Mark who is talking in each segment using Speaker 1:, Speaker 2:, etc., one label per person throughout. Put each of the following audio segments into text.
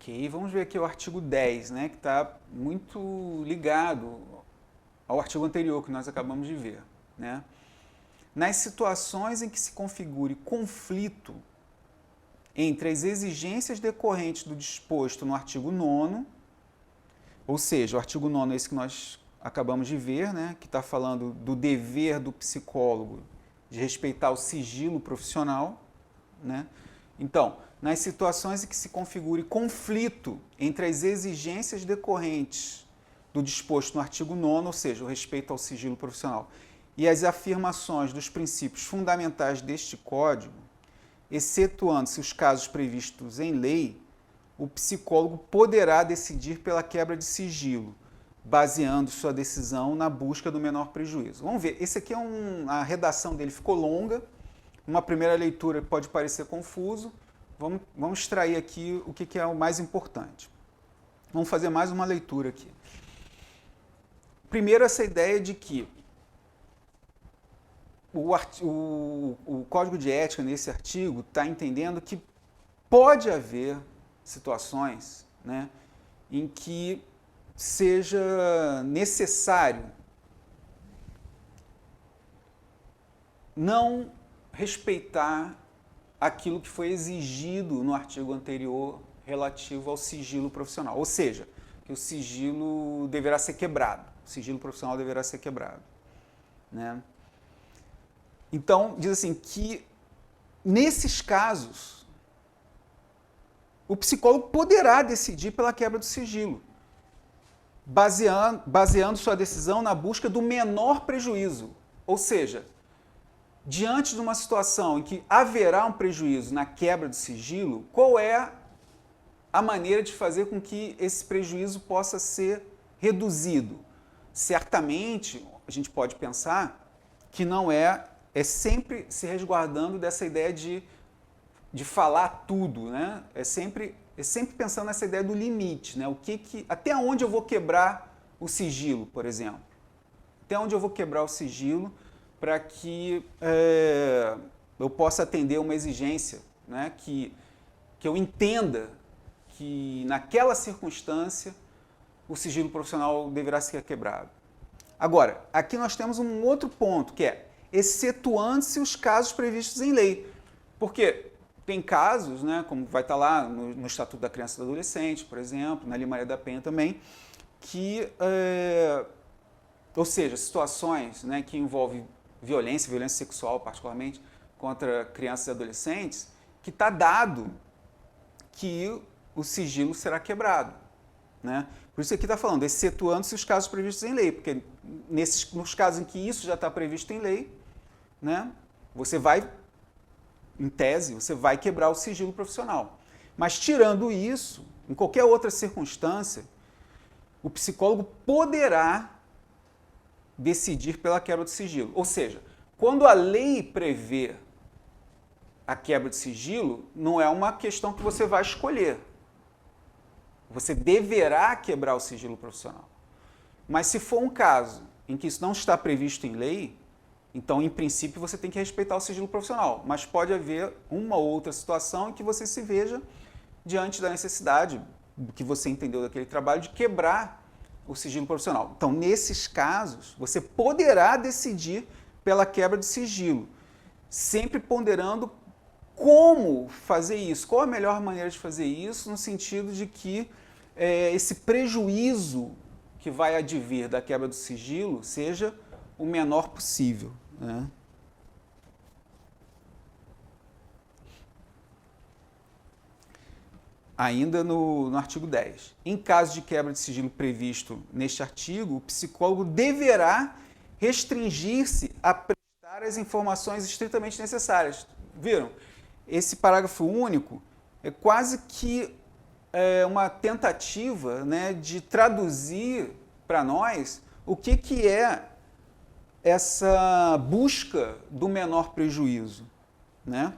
Speaker 1: Ok, vamos ver aqui o artigo 10, né, que está muito ligado ao artigo anterior que nós acabamos de ver, né? Nas situações em que se configure conflito entre as exigências decorrentes do disposto no artigo 9º, ou seja, o artigo 9º é esse que nós acabamos de ver, né, que está falando do dever do psicólogo de respeitar o sigilo profissional, né? Então, nas situações em que se configure conflito entre as exigências decorrentes do disposto no artigo 9º, ou seja, o respeito ao sigilo profissional, e as afirmações dos princípios fundamentais deste Código, excetuando-se os casos previstos em lei, o psicólogo poderá decidir pela quebra de sigilo, baseando sua decisão na busca do menor prejuízo. Vamos ver, esse aqui a redação dele ficou longa, uma primeira leitura pode parecer confuso, vamos extrair aqui o que é o mais importante. Vamos fazer mais uma leitura aqui. Primeiro, essa ideia de que o Código de Ética, nesse artigo, está entendendo que pode haver situações, né, em que seja necessário não respeitar aquilo que foi exigido no artigo anterior relativo ao sigilo profissional. Ou seja, que o sigilo deverá ser quebrado. O sigilo profissional deverá ser quebrado, né? Então, diz assim, que nesses casos, o psicólogo poderá decidir pela quebra do sigilo, baseando sua decisão na busca do menor prejuízo. Ou seja, diante de uma situação em que haverá um prejuízo na quebra do sigilo, qual é a maneira de fazer com que esse prejuízo possa ser reduzido? Certamente, a gente pode pensar que não é sempre se resguardando dessa ideia de falar tudo, né? É sempre pensando nessa ideia do limite, né? Até onde eu vou quebrar o sigilo, por exemplo? Até onde eu vou quebrar o sigilo para que eu possa atender uma exigência, né? Que eu entenda que naquela circunstância o sigilo profissional deverá ser quebrado. Agora, aqui nós temos um outro ponto, que é excetuando-se os casos previstos em lei. Porque tem casos, né, como vai estar lá no Estatuto da Criança e do Adolescente, por exemplo, na Lei Maria da Penha também, que, ou seja, situações, né, que envolvem violência sexual particularmente, contra crianças e adolescentes, que está dado que o sigilo será quebrado, né? Por isso aqui está falando, excetuando-se os casos previstos em lei, porque nos casos em que isso já está previsto em lei, né, você vai, em tese, você vai quebrar o sigilo profissional. Mas tirando isso, em qualquer outra circunstância, o psicólogo poderá decidir pela quebra do sigilo. Ou seja, quando a lei prevê a quebra de sigilo, não é uma questão que você vai escolher. Você deverá quebrar o sigilo profissional. Mas se for um caso em que isso não está previsto em lei, então, em princípio, você tem que respeitar o sigilo profissional. Mas pode haver uma ou outra situação em que você se veja diante da necessidade, do que você entendeu daquele trabalho, de quebrar o sigilo profissional. Então, nesses casos, você poderá decidir pela quebra de sigilo, sempre ponderando como fazer isso, qual a melhor maneira de fazer isso, no sentido de que esse prejuízo que vai advir da quebra do sigilo seja o menor possível, né? Ainda no artigo 10. Em caso de quebra de sigilo previsto neste artigo, o psicólogo deverá restringir-se a prestar as informações estritamente necessárias. Viram? Esse parágrafo único é quase que uma tentativa, né, de traduzir para nós o que é essa busca do menor prejuízo, né?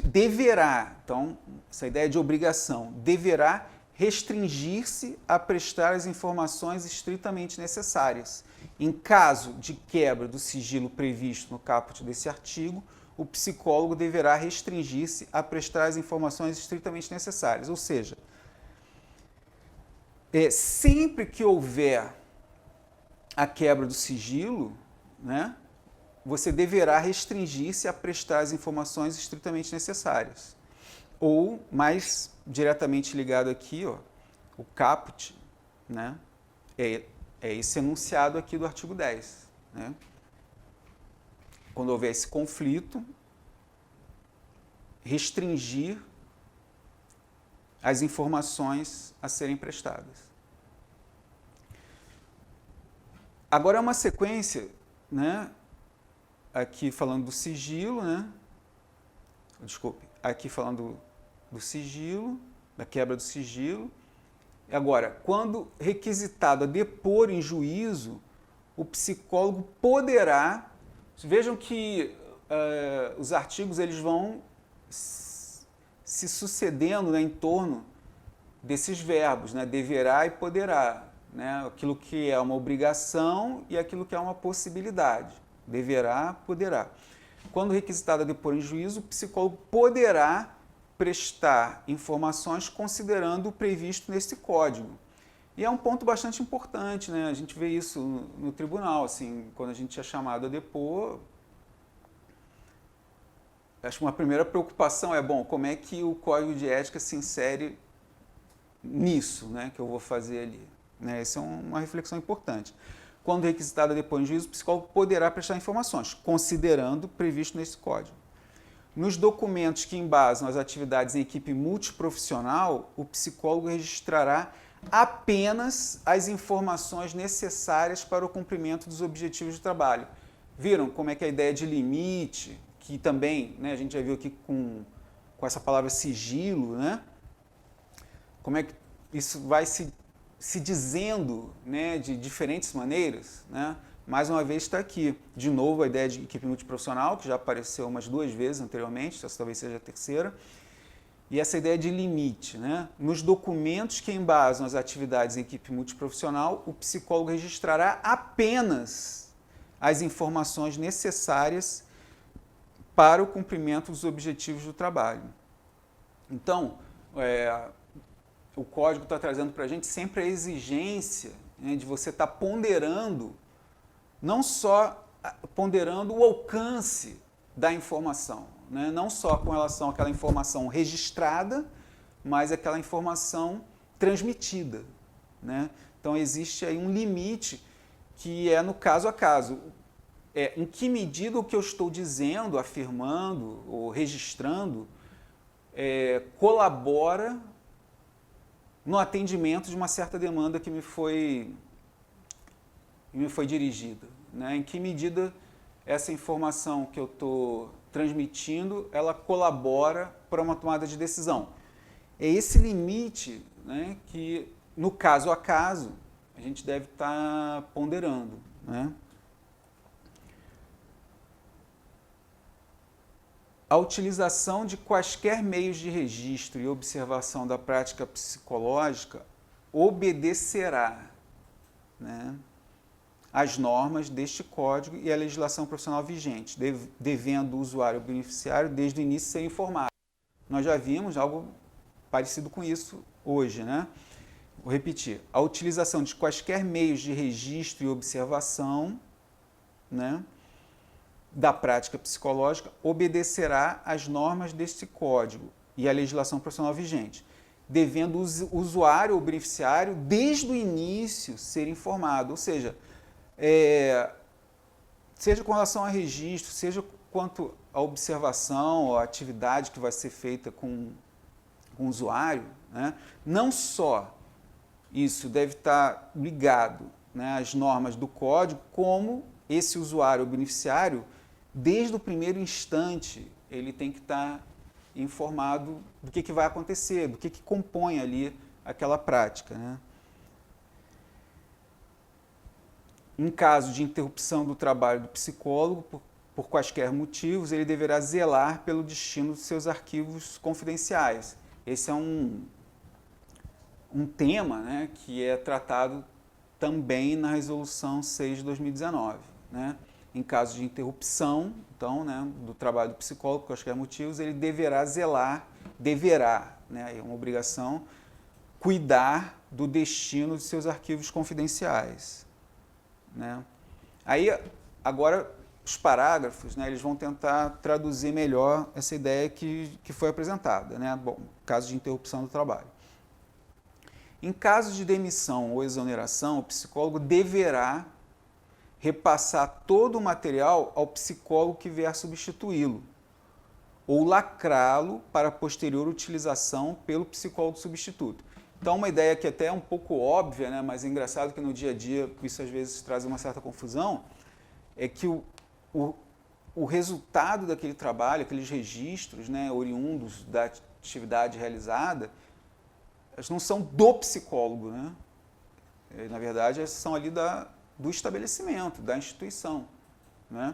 Speaker 1: Deverá, então, essa ideia de obrigação, deverá restringir-se a prestar as informações estritamente necessárias. Em caso de quebra do sigilo previsto no caput desse artigo, o psicólogo deverá restringir-se a prestar as informações estritamente necessárias. Ou seja, sempre que houver a quebra do sigilo, né, você deverá restringir-se a prestar as informações estritamente necessárias. Ou, mais diretamente ligado aqui, ó, o caput, né, é esse enunciado aqui do artigo 10. Né? Quando houver esse conflito, restringir as informações a serem prestadas. Agora é uma sequência, né, aqui falando do sigilo, né, desculpe, aqui falando do sigilo, da quebra do sigilo. Agora, quando requisitado a depor em juízo, o psicólogo poderá... Vejam que os artigos eles vão se sucedendo, né, em torno desses verbos, né, deverá e poderá. Né, aquilo que é uma obrigação e aquilo que é uma possibilidade. Deverá, poderá. Quando requisitado a depor em juízo, o psicólogo poderá prestar informações considerando o previsto nesse código. E é um ponto bastante importante, né? A gente vê isso no tribunal, assim, quando a gente é chamado a depor. Acho que uma primeira preocupação é, bom, como é que o código de ética se insere nisso, né, que eu vou fazer ali. Né? Essa é uma reflexão importante. Quando requisitado a depor em juízo, o psicólogo poderá prestar informações, considerando o previsto nesse código. Nos documentos que embasam as atividades em equipe multiprofissional, o psicólogo registrará apenas as informações necessárias para o cumprimento dos objetivos de trabalho. Viram como é que a ideia de limite, que também, né, a gente já viu aqui com essa palavra sigilo, né? Como é que isso vai se dizendo, né, de diferentes maneiras, né? Mais uma vez está aqui, de novo, a ideia de equipe multiprofissional, que já apareceu umas 2 vezes anteriormente, essa talvez seja a terceira, e essa ideia de limite. Né? Nos documentos que embasam as atividades em equipe multiprofissional, o psicólogo registrará apenas as informações necessárias para o cumprimento dos objetivos do trabalho. Então, o código está trazendo para a gente sempre a exigência, né, de você estar ponderando, não só ponderando o alcance da informação, né, não só com relação àquela informação registrada, mas aquela informação transmitida. Né? Então, existe aí um limite que é no caso a caso. Em que medida o que eu estou dizendo, afirmando ou registrando colabora no atendimento de uma certa demanda que me foi dirigida. Né? Em que medida essa informação que eu estou transmitindo, ela colabora para uma tomada de decisão. É esse limite, né, que, no caso a caso, a gente deve estar ponderando. Né? A utilização de quaisquer meios de registro e observação da prática psicológica obedecerá, né, às normas deste código e à legislação profissional vigente, devendo o usuário beneficiário desde o início ser informado. Nós já vimos algo parecido com isso hoje, né? Vou repetir. A utilização de quaisquer meios de registro e observação, né, da prática psicológica obedecerá às normas deste código e à legislação profissional vigente, devendo o usuário ou beneficiário, desde o início, ser informado. Ou seja, seja com relação a registro, seja quanto à observação ou à atividade que vai ser feita com o usuário, né, não só isso deve estar ligado, né, às normas do código, como esse usuário ou beneficiário, desde o primeiro instante, ele tem que estar informado do que vai acontecer, do que compõe ali aquela prática. Né? Em caso de interrupção do trabalho do psicólogo, por quaisquer motivos, ele deverá zelar pelo destino de seus arquivos confidenciais. Esse é um tema, né, que é tratado também na Resolução 6 de 2019. Né? Em caso de interrupção, então, né, do trabalho do psicólogo, por quaisquer motivos, ele deverá zelar, né, é uma obrigação, cuidar do destino de seus arquivos confidenciais. Né? Aí, agora, os parágrafos, né, eles vão tentar traduzir melhor essa ideia que foi apresentada. Né? Bom, caso de interrupção do trabalho. Em caso de demissão ou exoneração, o psicólogo deverá repassar todo o material ao psicólogo que vier substituí-lo, ou lacrá-lo para posterior utilização pelo psicólogo substituto. Então, uma ideia que até é um pouco óbvia, né, mas é engraçado que no dia a dia isso às vezes traz uma certa confusão, é que o resultado daquele trabalho, aqueles registros, né, oriundos da atividade realizada, elas não são do psicólogo, né? Na verdade, elas são ali do estabelecimento, da instituição. Né?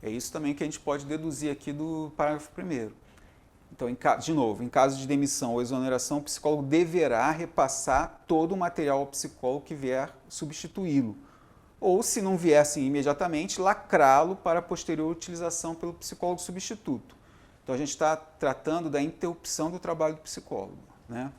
Speaker 1: É isso também que a gente pode deduzir aqui do parágrafo 1º. Então, de novo, em caso de demissão ou exoneração, o psicólogo deverá repassar todo o material ao psicólogo que vier substituí-lo. Ou, se não viesse imediatamente, lacrá-lo para posterior utilização pelo psicólogo substituto. Então, a gente está tratando da interrupção do trabalho do psicólogo. Né?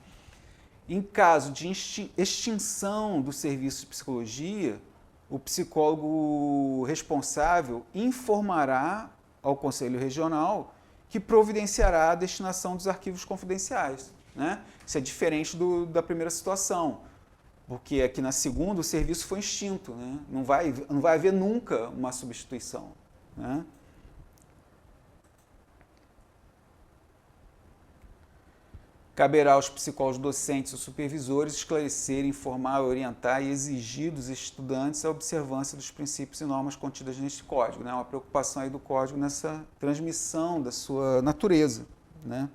Speaker 1: Em caso de extinção do serviço de psicologia, o psicólogo responsável informará ao Conselho Regional que providenciará a destinação dos arquivos confidenciais. Né? Isso é diferente da primeira situação, porque aqui na segunda o serviço foi extinto. Né? Não vai haver nunca uma substituição. Né? Caberá aos psicólogos docentes ou supervisores esclarecer, informar, orientar e exigir dos estudantes a observância dos princípios e normas contidas neste código. Né? Uma preocupação aí do código nessa transmissão da sua natureza. Né?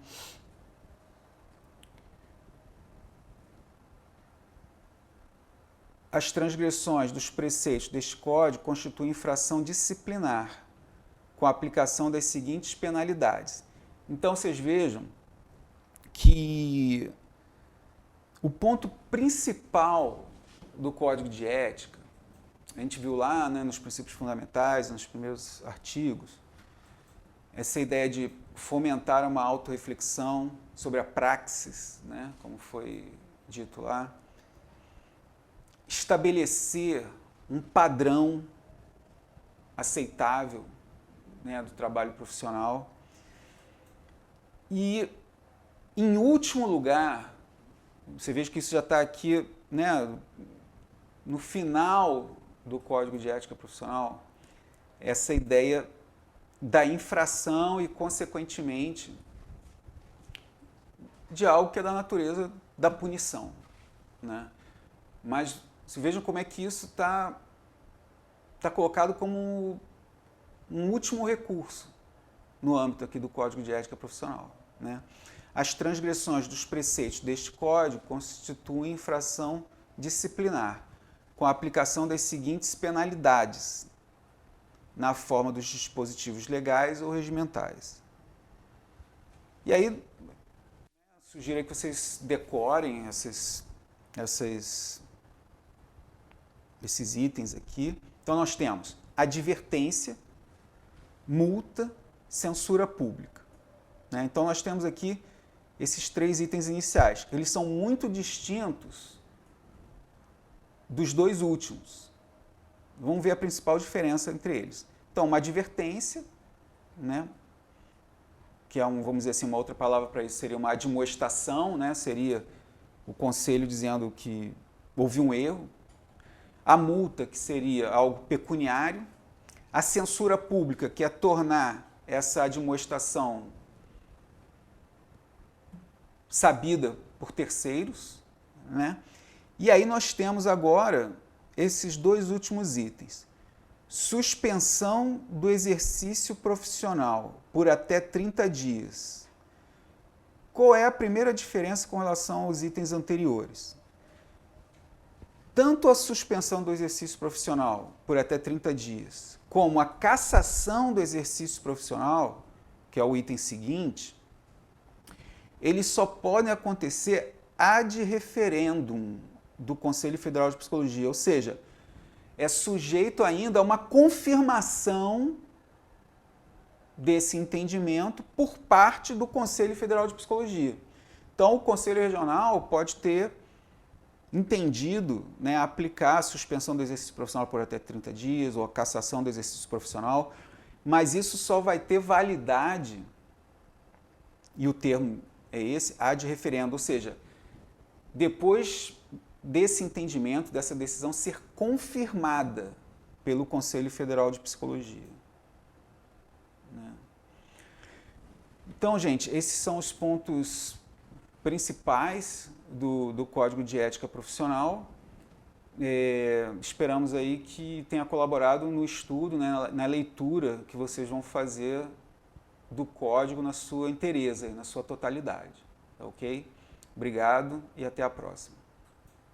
Speaker 1: As transgressões dos preceitos deste código constituem infração disciplinar, com a aplicação das seguintes penalidades. Então, vocês vejam que o ponto principal do Código de Ética, a gente viu lá, né, nos princípios fundamentais, nos primeiros artigos, essa ideia de fomentar uma autorreflexão sobre a praxis, né, como foi dito lá, estabelecer um padrão aceitável, né, do trabalho profissional e, em último lugar, você veja que isso já está aqui, né, no final do Código de Ética Profissional, essa ideia da infração e, consequentemente, de algo que é da natureza da punição. Né? Mas vocês vejam como é que isso está colocado como um último recurso no âmbito aqui do Código de Ética Profissional. Né? As transgressões dos preceitos deste Código constituem infração disciplinar, com a aplicação das seguintes penalidades, na forma dos dispositivos legais ou regimentais. E aí, sugiro que vocês decorem esses itens aqui. Então, nós temos advertência, multa, censura pública. Né? Então, nós temos aqui esses 3 itens iniciais. Eles são muito distintos dos 2 últimos. Vamos ver a principal diferença entre eles. Então, uma advertência, né, que é, vamos dizer assim, uma outra palavra para isso seria uma admoestação, né, seria o conselho dizendo que houve um erro. A multa, que seria algo pecuniário. A censura pública, que é tornar essa admoestação sabida por terceiros, né? E aí nós temos agora esses 2 últimos itens. Suspensão do exercício profissional por até 30 dias. Qual é a primeira diferença com relação aos itens anteriores? Tanto a suspensão do exercício profissional por até 30 dias, como a cassação do exercício profissional, que é o item seguinte, eles só podem acontecer ad referendum do Conselho Federal de Psicologia, ou seja, é sujeito ainda a uma confirmação desse entendimento por parte do Conselho Federal de Psicologia. Então, o Conselho Regional pode ter entendido, né, aplicar a suspensão do exercício profissional por até 30 dias ou a cassação do exercício profissional, mas isso só vai ter validade, e o termo é esse, ad referendo, ou seja, depois desse entendimento, dessa decisão ser confirmada pelo Conselho Federal de Psicologia. Então, gente, esses são os pontos principais do Código de Ética Profissional. Esperamos aí que tenha colaborado no estudo, né, na leitura que vocês vão fazer do Código na sua inteireza, na sua totalidade. Ok? Obrigado e até a próxima.